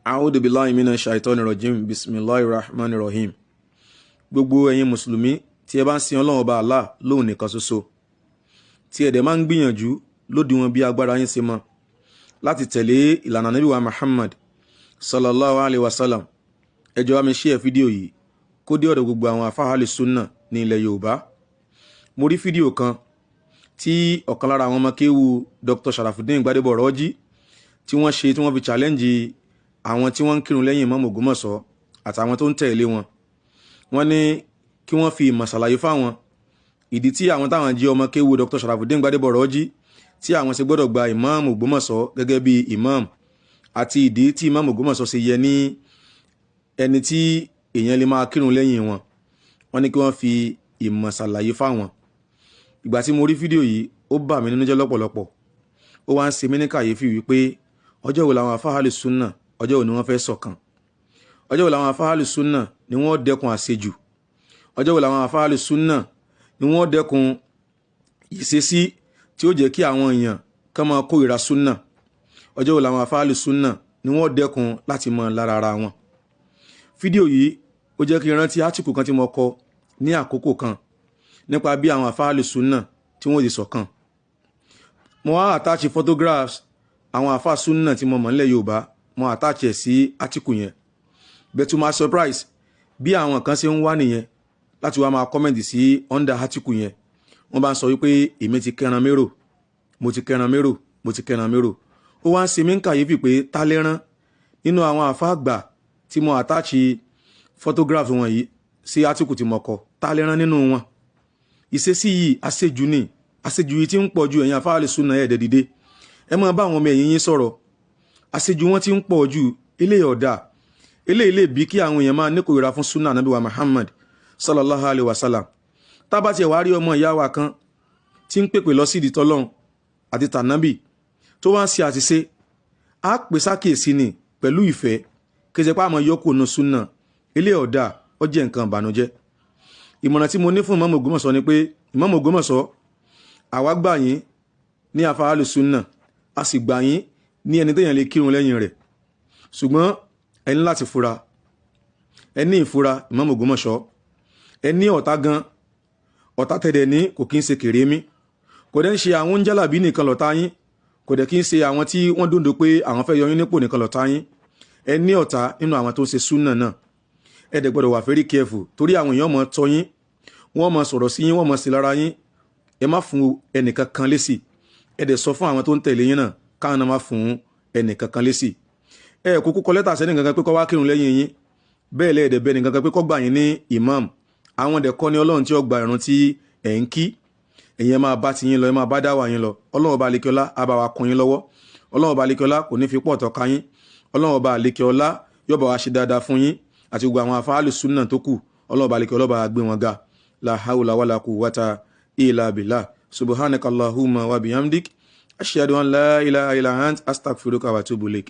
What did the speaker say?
A'udhu billahi minash shaitani rajim. Bismillahir rahmanir rahim. Gbogbo ẹ̀yin mùsùlùmí tí ẹ bá ń sin Ọlọ́run Ọba Allah lóhun nìkan ṣoṣo, tí ẹ dẹ̀ máa ń gbìyànjú lódiwọ̀n bí agbára yín ṣe mọ́ láti tẹ̀lé ìlànà Nábì wa Muhammad sallallahu alaihi wasallam, ẹ jọ̀ọ́ bá mi share fídíò yìí kó dé ọ̀dọ̀ gbogbo àwọn àfáà Ahlus Sunnah ní ilẹ̀ Yorùbá. Mo rí fídíò kan tí ọ̀kan lára àwọn ọmọ kéwu Dr. Sharafuddin Gbadebo Raji tí wọ́n ṣe tí wọ́n fi challenge àwọn tí wọ́n ń kírun lẹ́yìn Imam Ògbómọ̀ṣọ́ àtàwọn tó ń tẹ̀lé wọn. Wọ́n ní kí wọ́n fi ìmọ̀ ṣàlàyé fáwọn ìdí tí àwọn táwọn jẹ́ ọmọ kéwu Dr. Sharafuddin Gbadebo Raji tí àwọn ṣe gbọ́dọ̀ gba Imam Ògbómọ̀ṣọ́ gẹ́gẹ́ bí imam, àti ìdí tí Imam Ògbómọ̀ṣọ́ ṣe yẹ ní ẹni tí èèyàn lè máa kírun lẹ́yìn wọn. Wọ́n ní kí wọ́n fi ìmọ̀ ṣàlàyé fáwọn. Ìgbà tí mo rí fídíò yìí ó bà mí nínú jẹ́ lọ́pọ̀lọpọ̀. Ó wá ń ṣe mí ní kàyéfì wípé ọjọ́ wo làwọn àfáà Ahlus Sunnah, ọjọ́ wo ni wọ́n fẹ́ ṣọ̀kan? Ọjọ́ wo làwọn àfáà Ahlus Sunnah ni wọ́n dẹ́kun àṣejù? Ọjọ́ wo làwọn àfáà Ahlus Sunnah ni wọ́n dẹ́kun ìṣesí tí ó jẹ́ kí àwọn èèyàn kán máa kórìíra Sunnah? Ọjọ́ wo làwọn àfáà Ahlus Sunnah ni wọ́n dẹ́kun láti mọ lára ara wọn? Fídíò yìí ó jẹ́ kí n rántí átíkù kan tí mo kọ ní àkókò kan nípa bí àwọn àfáà Ahlus Sunnah tí wọ́n ti ṣọ̀kan. Mo wá attach photographs àwọn àfáà Sunnah tí mo mọ̀ nílẹ̀ Yorùbá, mo attach ẹ̀ sí átíkù yẹn. But to my surprise, bí àwọn kan ṣe ń wá nìyẹn láti wá máa comment sí under átíkù yẹn. Wọ́n bá ń sọ wípé èmi ti kẹran mérò, mo ti kẹran mérò, mo ti kẹran mérò. Ó wá ń ṣe mí ń kàyéfì pé ta lẹ́rán nínú àwọn àfáà àgbà tí mo attach photographs wọn yìí sí átíkù tí mo kọ, ta lẹ́rán nínú wọn? Ìṣesí yìí àṣejù ni, àṣejù yìí tí ń pọ̀ ju ẹ̀yin àfáà Ahlus Sunnah ẹ̀ dẹ̀dìde. Ẹ máa bá àwọn ọmọ ẹ̀yìn yín sọ̀rọ̀. Àṣejù wọn tí ń pọ̀ ju eléyìí ọ̀dà. Eléyìí lè bí kí àwọn èèyàn máa ní kórìíra fún Sunnah Nábì wa Muhammad sallallahu alaihi wasallam. Tá bá tiẹ̀ wá rí ọmọ ìyá wa kan tí ń pèpè lọ sí ìdí tọ́lọ́run àti tànábì tó wá ń ṣe àṣìṣe, á pè sákèsí ni pẹ̀lú ìfẹ́, kì í ṣe pé àmọ́ yọkù nù Sunnah. Eléyìí ọ̀dà ó jẹ́ nǹkan ìbànújẹ́. Ìmọ̀ràn tí mo ní fún Imam Ògbómọ̀ṣọ́ ni pé Imam Ògbómọ̀ṣọ́, àwa gbà yín ní àfáà Ahlus Sunnah, a sì gbà yín ní ẹni téèyàn lè kírun lẹ́yìn rẹ̀. Ṣùgbọ́n ẹ ní láti fura. Ẹ ní ìfura Imam Ògbómọ̀ṣọ́. Ẹ ní ọ̀tá gan. Ọ̀tá tẹ̀dẹ̀ ní kò kí ń ṣe kèrémí. Kò dẹ̀ ń ṣe àwọn jálàbí nìkan lọ̀tá yín. Kò dẹ̀ kí ń ṣe àwọn tí wọ́n dòndò pé àwọn fẹ́ yọ yín nípò nìkan lọ̀tá yín. Ẹ ní ọ̀tá nínú àwọn tó ń ṣe Sunnah náà. Ẹ dẹ̀ gbọ́dọ̀ wà very careful torí àwọn èèyàn mọ̀ tọ́ yín, wọ́n mọ̀ sọ̀rọ̀ sí yín, wọ́n mọ̀ sí lára yín. Ẹ má fún ẹnìkan kan lésì. Ẹ dẹ̀ sọ fún àwọn tó ń tẹ̀lé yín náà káwọn náà má fún ẹnìkan kan lésì. Ẹ kúkú kọ lẹ́tà sẹ́ni kankan pé kó wá kírun lẹ́yìn yín. Bẹ́ẹ̀ lẹ́ẹ̀dẹ̀ bẹ́ẹ̀ nìkan kan pé kó gbà yín ní imam. Àwọn dẹ̀ kọ́ ní Ọlọ́run tí ó gba ìrun tí ẹ̀ ń kí. Ẹ̀yin máa bá ti yín lọ, ẹ máa bá dáwà yín lọ. Ọlọ́run Ọba àlékiọlá á bá wa kún yín lọ́wọ́. Ọlọ́run Ọba àlékiọlá kò ní fi pọ̀ tọ́ka yín. Ọlọ́run Ọba àlékiọlá yóò bá wa ṣe dáadáa fún yín àti gbogbo àwọn àfáà Ahlus Sunnah tó kù. Ọlọ́run Ọba àlékiọlá bá gbé wọn ga. La hawla wala quwwata illa billah. Subhanakallahumma wa bihamdik. Ashhadu an la ilaha illa ant astaghfiruka wa atubu ilaik.